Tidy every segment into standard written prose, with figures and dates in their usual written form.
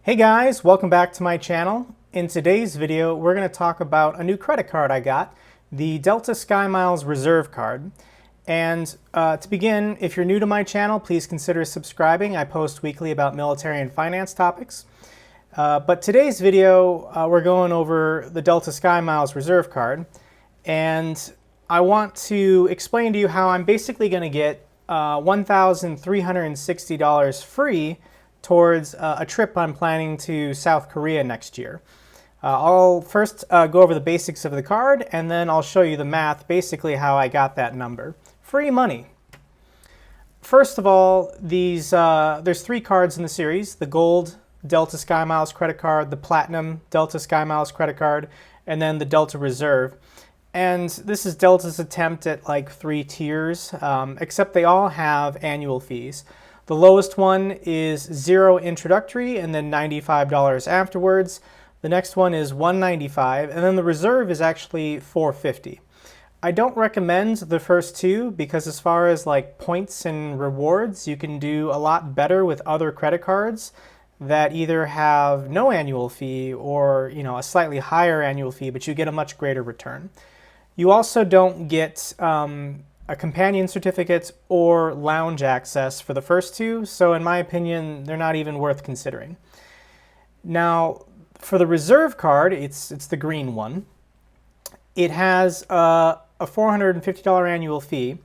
Hey guys, welcome back to my channel. In today's video, we're going to talk about a new credit card I got, the Delta SkyMiles Reserve Card. And to begin, if you're new to my channel, please consider subscribing. I post weekly about military and finance topics. But today's video, we're going over the Delta SkyMiles Reserve Card. And I want to explain to you how I'm basically going to get $1,360 free towards a trip I'm planning to South Korea next year. I'll first go over the basics of the card, and then I'll show you the math, basically how I got that number. Free money. First of all, there's three cards in the series: the Gold Delta SkyMiles credit card, the Platinum Delta SkyMiles credit card, and then the Delta Reserve. And this is Delta's attempt at like 3 tiers, except they all have annual fees. The lowest one is $0 introductory and then $95 afterwards. The next one is $195, and then the Reserve is actually $450. I don't recommend the first two because as far as like points and rewards, you can do a lot better with other credit cards that either have no annual fee or a slightly higher annual fee, but you get a much greater return. You also don't get a companion certificate or lounge access for the first two, so in my opinion, they're not even worth considering. Now, for the Reserve card, it's the green one. It has a $450 annual fee,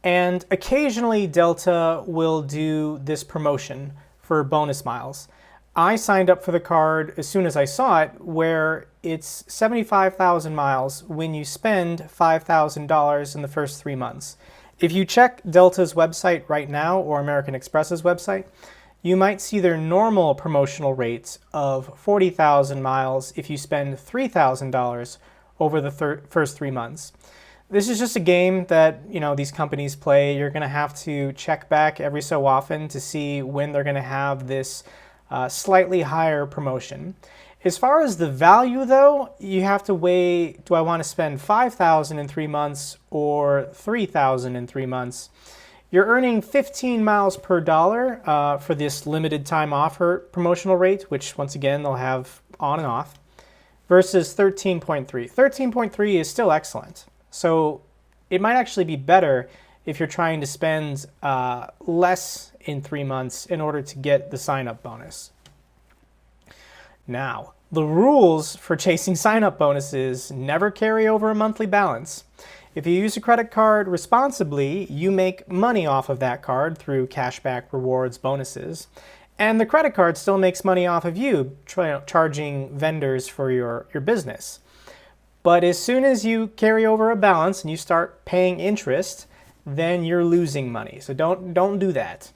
and occasionally Delta will do this promotion for bonus miles. I signed up for the card as soon as I saw it, where it's 75,000 miles when you spend $5,000 in the first 3 months. If you check Delta's website right now or American Express's website, you might see their normal promotional rates of 40,000 miles if you spend $3,000 over the first 3 months. This is just a game that these companies play. You're going to have to check back every so often to see when they're going to have this slightly higher promotion. As far as the value though, you have to weigh, do I want to spend $5,000 in 3 months or $3,000 in 3 months? You're earning 15 miles per dollar for this limited time offer promotional rate, which once again they'll have on and off, versus 13.3. 13.3 is still excellent. So it might actually be better if you're trying to spend less in 3 months in order to get the sign-up bonus. Now, the rules for chasing sign-up bonuses never carry over a monthly balance. If you use a credit card responsibly, you make money off of that card through cashback, rewards, bonuses. And the credit card still makes money off of you, charging vendors for your business. But as soon as you carry over a balance and you start paying interest, then you're losing money. So don't do that.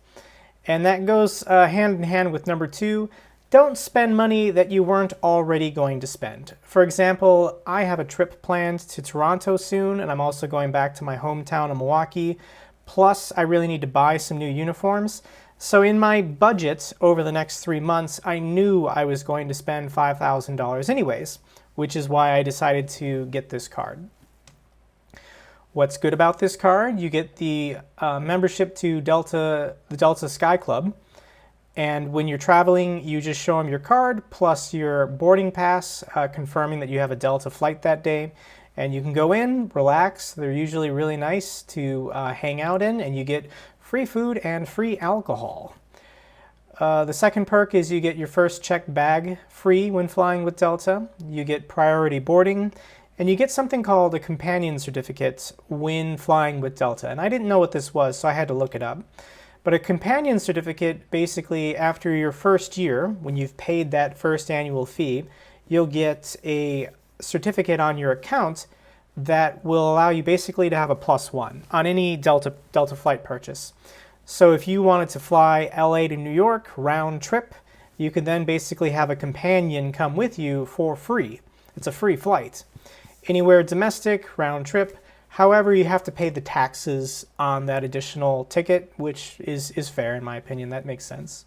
And that goes hand in hand with number 2. Don't spend money that you weren't already going to spend. For example, I have a trip planned to Toronto soon, and I'm also going back to my hometown of Milwaukee. Plus, I really need to buy some new uniforms. So in my budget over the next 3 months, I knew I was going to spend $5,000 anyways, which is why I decided to get this card. What's good about this card? You get the membership to the Delta Sky Club. And when you're traveling, you just show them your card plus your boarding pass confirming that you have a Delta flight that day. And you can go in, relax. They're usually really nice to hang out in, and you get free food and free alcohol. The second perk is you get your first checked bag free when flying with Delta. You get priority boarding, and you get something called a companion certificate when flying with Delta. And I didn't know what this was, so I had to look it up. But a companion certificate, basically after your first year, when you've paid that first annual fee, you'll get a certificate on your account that will allow you basically to have a +1 on any Delta flight purchase. So if you wanted to fly LA to New York round trip, you could then basically have a companion come with you for free. It's a free flight. Anywhere domestic, round trip. However, you have to pay the taxes on that additional ticket, which is fair in my opinion. That makes sense.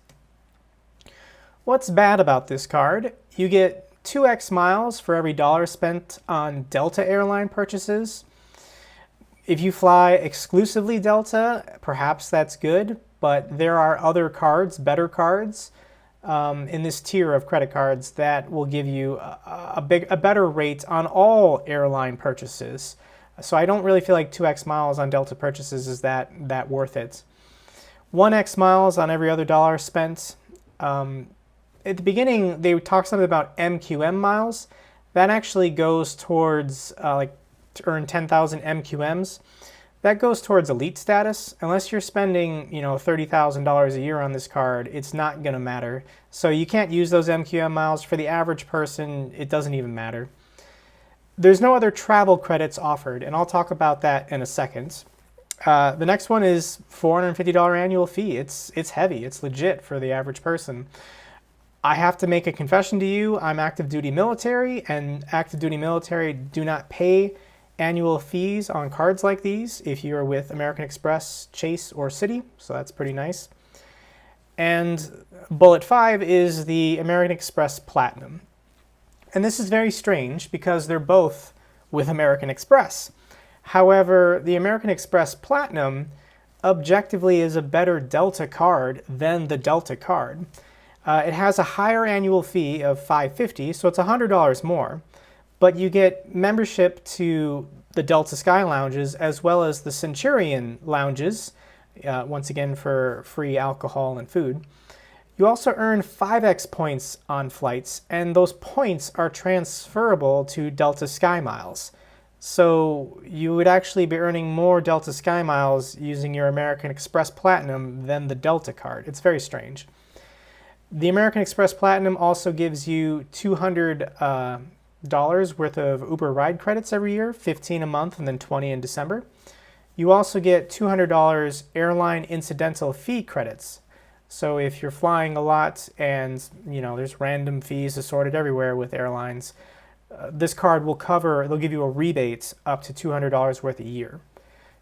What's bad about this card? You get 2x miles for every dollar spent on Delta airline purchases. If you fly exclusively Delta, perhaps that's good, but there are other cards, better cards, in this tier of credit cards that will give you a better rate on all airline purchases. So I don't really feel like 2x miles on Delta purchases is that worth it. 1x miles on every other dollar spent. At the beginning, they talked something about MQM miles. That actually goes towards like to earn 10,000 MQMs. That goes towards elite status. Unless you're spending, $30,000 a year on this card, it's not going to matter. So you can't use those MQM miles. For the average person, it doesn't even matter. There's no other travel credits offered, and I'll talk about that in a second. The next one is $450 annual fee. It's heavy. It's legit for the average person. I have to make a confession to you. I'm active duty military, and active duty military do not pay annual fees on cards like these if you are with American Express, Chase, or Citi, so that's pretty nice. And bullet 5 is the American Express Platinum. And this is very strange because they're both with American Express. However, the American Express Platinum objectively is a better Delta card than the Delta card. It has a higher annual fee of $550, so it's $100 more, but you get membership to the Delta Sky Lounges as well as the Centurion Lounges, once again for free alcohol and food. You also earn 5x points on flights, and those points are transferable to Delta SkyMiles. So you would actually be earning more Delta SkyMiles using your American Express Platinum than the Delta card. It's very strange. The American Express Platinum also gives you $200 worth of Uber ride credits every year, 15 a month and then 20 in December. You also get $200 airline incidental fee credits. So if you're flying a lot and there's random fees assorted everywhere with airlines, this card will cover, they'll give you a rebate up to $200 worth a year.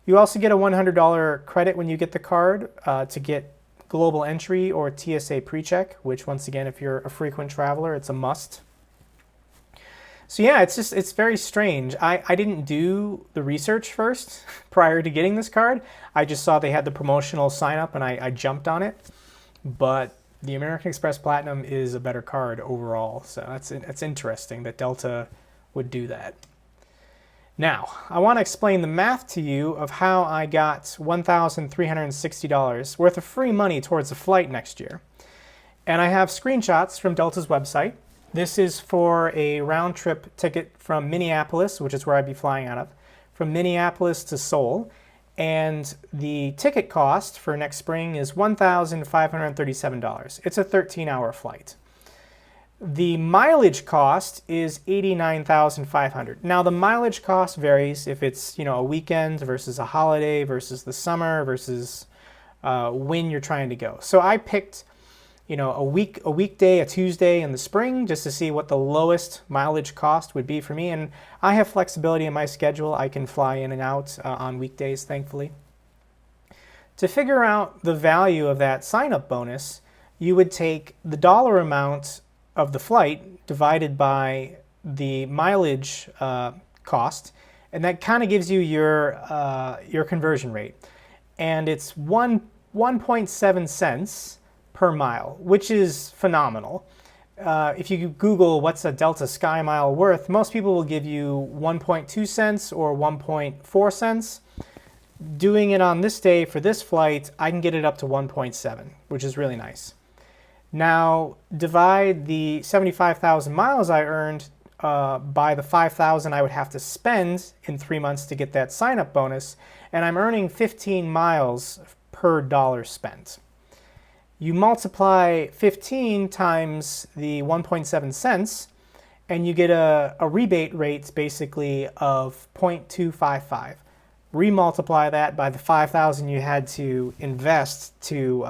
You also get a $100 credit when you get the card to get global entry or TSA PreCheck, which once again, if you're a frequent traveler, it's a must. So yeah, it's very strange. I didn't do the research first prior to getting this card. I just saw they had the promotional sign up and I jumped on it. But the American Express Platinum is a better card overall. So that's interesting that Delta would do that. Now, I want to explain the math to you of how I got $1,360 worth of free money towards a flight next year. And I have screenshots from Delta's website. This is for a round trip ticket from Minneapolis, which is where I'd be flying out of, from Minneapolis to Seoul. And the ticket cost for next spring is $1,537. It's a 13-hour flight. The mileage cost is $89,500. Now the mileage cost varies if it's a weekend versus a holiday versus the summer versus when you're trying to go. So I picked a weekday, a Tuesday in the spring just to see what the lowest mileage cost would be for me. And I have flexibility in my schedule. I can fly in and out on weekdays, thankfully. To figure out the value of that sign-up bonus, you would take the dollar amount of the flight divided by the mileage cost, and that kind of gives you your conversion rate. And it's 1.7 cents per mile, which is phenomenal. If you Google what's a Delta Sky Mile worth, most people will give you 1.2 cents or 1.4 cents. Doing it on this day for this flight, I can get it up to 1.7, which is really nice. Now, divide the 75,000 miles I earned by the 5,000 I would have to spend in 3 months to get that sign-up bonus, and I'm earning 15 miles per dollar spent. You multiply 15 times the 1.7 cents, and you get a rebate rate basically of 0.255. Remultiply that by the 5,000 you had to invest to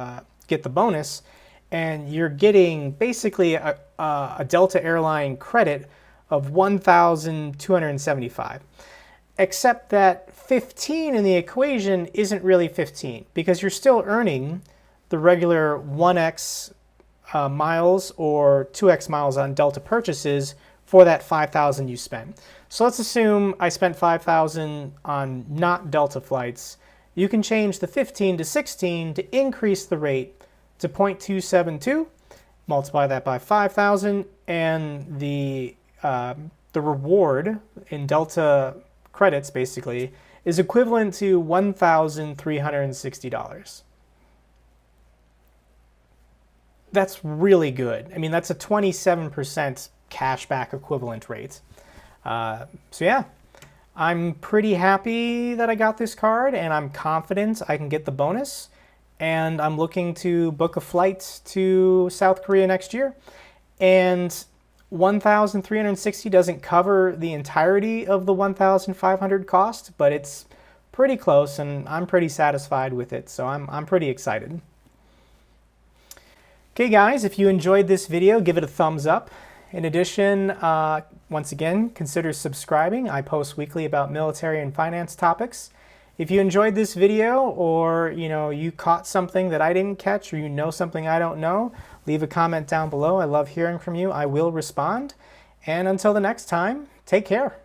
get the bonus, and you're getting basically a Delta airline credit of 1,275. Except that 15 in the equation isn't really 15 because you're still earning the regular 1x miles or 2x miles on Delta purchases for that 5,000 you spent. So let's assume I spent 5,000 on not Delta flights. You can change the 15 to 16 to increase the rate to 0.272, multiply that by 5,000, and the reward in Delta credits basically is equivalent to $1,360. That's really good. I mean, that's a 27% cashback equivalent rate. So yeah, I'm pretty happy that I got this card, and I'm confident I can get the bonus. And I'm looking to book a flight to South Korea next year. And 1,360 doesn't cover the entirety of the 1,500 cost, but it's pretty close, and I'm pretty satisfied with it, so I'm pretty excited. Okay guys, if you enjoyed this video, give it a thumbs up. In addition, once again, consider subscribing. I post weekly about military and finance topics. If you enjoyed this video, or you caught something that I didn't catch, or you know something I don't know, leave a comment down below. I love hearing from you. I will respond. And until the next time, take care.